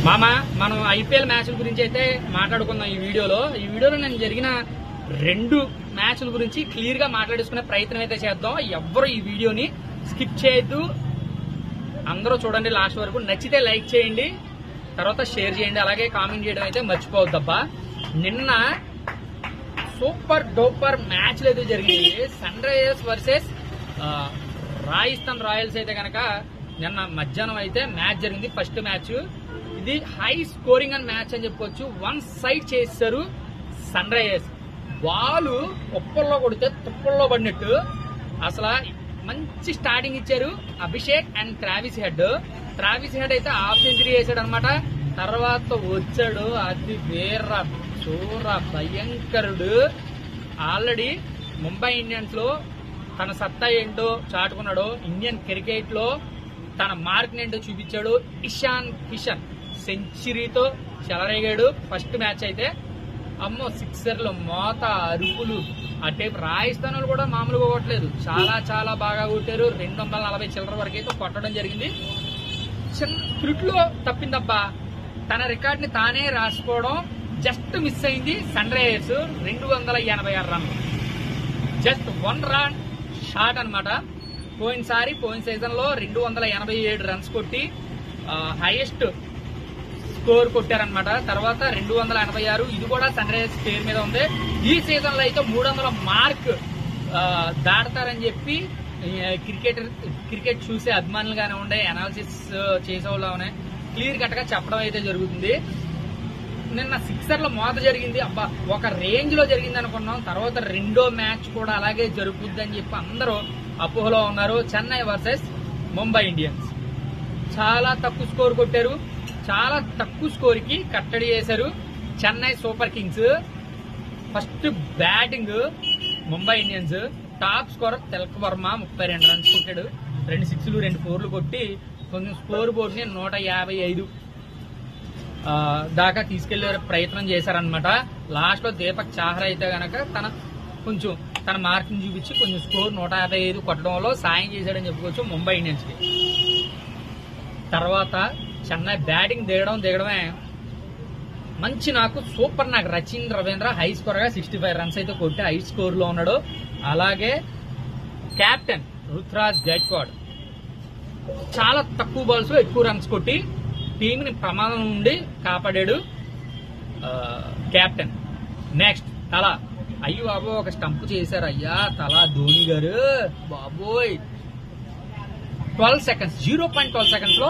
మామ మనం ఐపీఎల్ మ్యాచ్ల గురించి అయితే మాట్లాడుకుందాం. ఈ వీడియోలో నేను జరిగిన 2 మ్యాచ్ల గురించి క్లియర్ గా మాట్లాడేసుకునే ప్రయత్నం అయితే చేద్దాం. ఎవ్వరు ఈ వీడియోని స్కిప్ చేయొద్దు, అందరూ చూడండి లాస్ట్ వరకు. నచ్చితే లైక్ చేయండి, తర్వాత షేర్ చేయండి, అలాగే కామెంట్ చేయడం అయితే మర్చిపోవద్దబ్బా. నిన్న సూపర్ డూపర్ మ్యాచ్లు అయితే జరిగినాయి. Sunrisers versus Rajasthan Royals అయితే కనుక నిన్న మధ్యాహ్నం అయితే మ్యాచ్ జరిగింది. ఫస్ట్ మ్యాచ్ ఇది హై స్కోరింగ్ అని మ్యాచ్ అని చెప్పుకోవచ్చు. 1 సైడ్ చేశారు సన్ రైజర్స్. బాల్ ఉప్పల్లో కొడితే తుప్పల్లో పడినట్టు అసలు మంచి స్టార్టింగ్ ఇచ్చారు అభిషేక్ అండ్ ట్రావిస్ హెడ్ అయితే హాఫ్ సెంచరీ వేసాడు అనమాట. తర్వాత వచ్చాడు అది వీర చోర భయంకరుడు. ఆల్రెడీ ముంబై ఇండియన్స్ లో తన సత్తా ఏంటో చాటుకున్నాడు. ఇండియన్ క్రికెట్ లో తన మార్క్ ఏంటో చూపించాడు. ఇషాన్ కిషన్ సెంచరీతో చెలరేగాడు. ఫస్ట్ మ్యాచ్ అయితే అమ్మో సిక్సర్లు, మోత, అరుపులు. అటేపు రాజస్థాన్ వాళ్ళు కూడా మామూలుగా కొట్టలేదు, చాలా చాలా బాగా కొట్టారు. 240 చిల్లర వరకు అయితే కొట్టడం జరిగింది. చిన్న ఫ్లిట్లో తప్పిందబ్బా, తన రికార్డ్ ని తానే రాసుకోవడం జస్ట్ మిస్ అయింది. సన్ రైజర్స్ 286 రన్లు, జస్ట్ 1 రన్ షాట్ అనమాట. పోయిన సీజన్ లో 287 రన్స్ కొట్టి హైయెస్ట్ స్కోర్ కొట్టారనమాట. తర్వాత 286, ఇది కూడా సన్ రైజర్స్ పేరు మీద ఉంది. ఈ సీజన్ లో అయితే 300 మార్క్ దాడతారని చెప్పి క్రికెట్ చూసే అభిమానులుగానే ఉండే, అనాలిసిస్ చేసేవాళ్ళనే క్లియర్ కట్ గా చెప్పడం అయితే జరుగుతుంది. నిన్న సిక్సర్ల మోత జరిగింది. అబ్బా ఒక రేంజ్ లో జరిగింది అనుకున్నాం. తర్వాత రెండో మ్యాచ్ కూడా అలాగే జరుగుద్ది అని చెప్పి అందరూ అపోహలో ఉన్నారు. చెన్నై వర్సెస్ ముంబై ఇండియన్స్ చాలా తక్కువ స్కోర్ కొట్టారు. చాలా తక్కువ స్కోర్ కి కట్టడి చేశారు Chennai super Kings. First batting Mumbai Indians, top scorer Tilak Varma 32 runs కొట్టాడు. 2 సిక్స్లు 2 ఫోర్లు కొట్టి కొంచెం స్కోర్ బోర్డ్ ని 155 దాకా తీసుకెళ్లే ప్రయత్నం చేశారనమాట. లాస్ట్ లో దీపక్ చాహర్ అయితే గనక తన మార్క్ ని చూపించి కొంచెం స్కోర్ 155 కొట్టడంలో సాయం చేశాడని చెప్పుకోవచ్చు ముంబై ఇండియన్స్ కి. తర్వాత చెన్నై బ్యాటింగ్ దిగడమే మంచి నాకు రచిన్ రవీంద్ర హై స్కోర్ గా 65 రన్స్ అయితే కొట్టి హై స్కోర్ లో ఉన్నాడు. అలాగే కెప్టెన్ రుతురాజ్ గైక్వాడ్ చాలా తక్కువ బాల్స్ లో ఎక్కువ రన్స్ కొట్టి టీమ్ ని ప్రమాదం నుండి కాపాడాడు కెప్టెన్. నెక్స్ట్ తలా, అయ్యో బాబో ఒక స్టంప్ చేశారు అయ్యా తలా ధోని గారు బాబోయ్. 0.12 సెకండ్స్ లో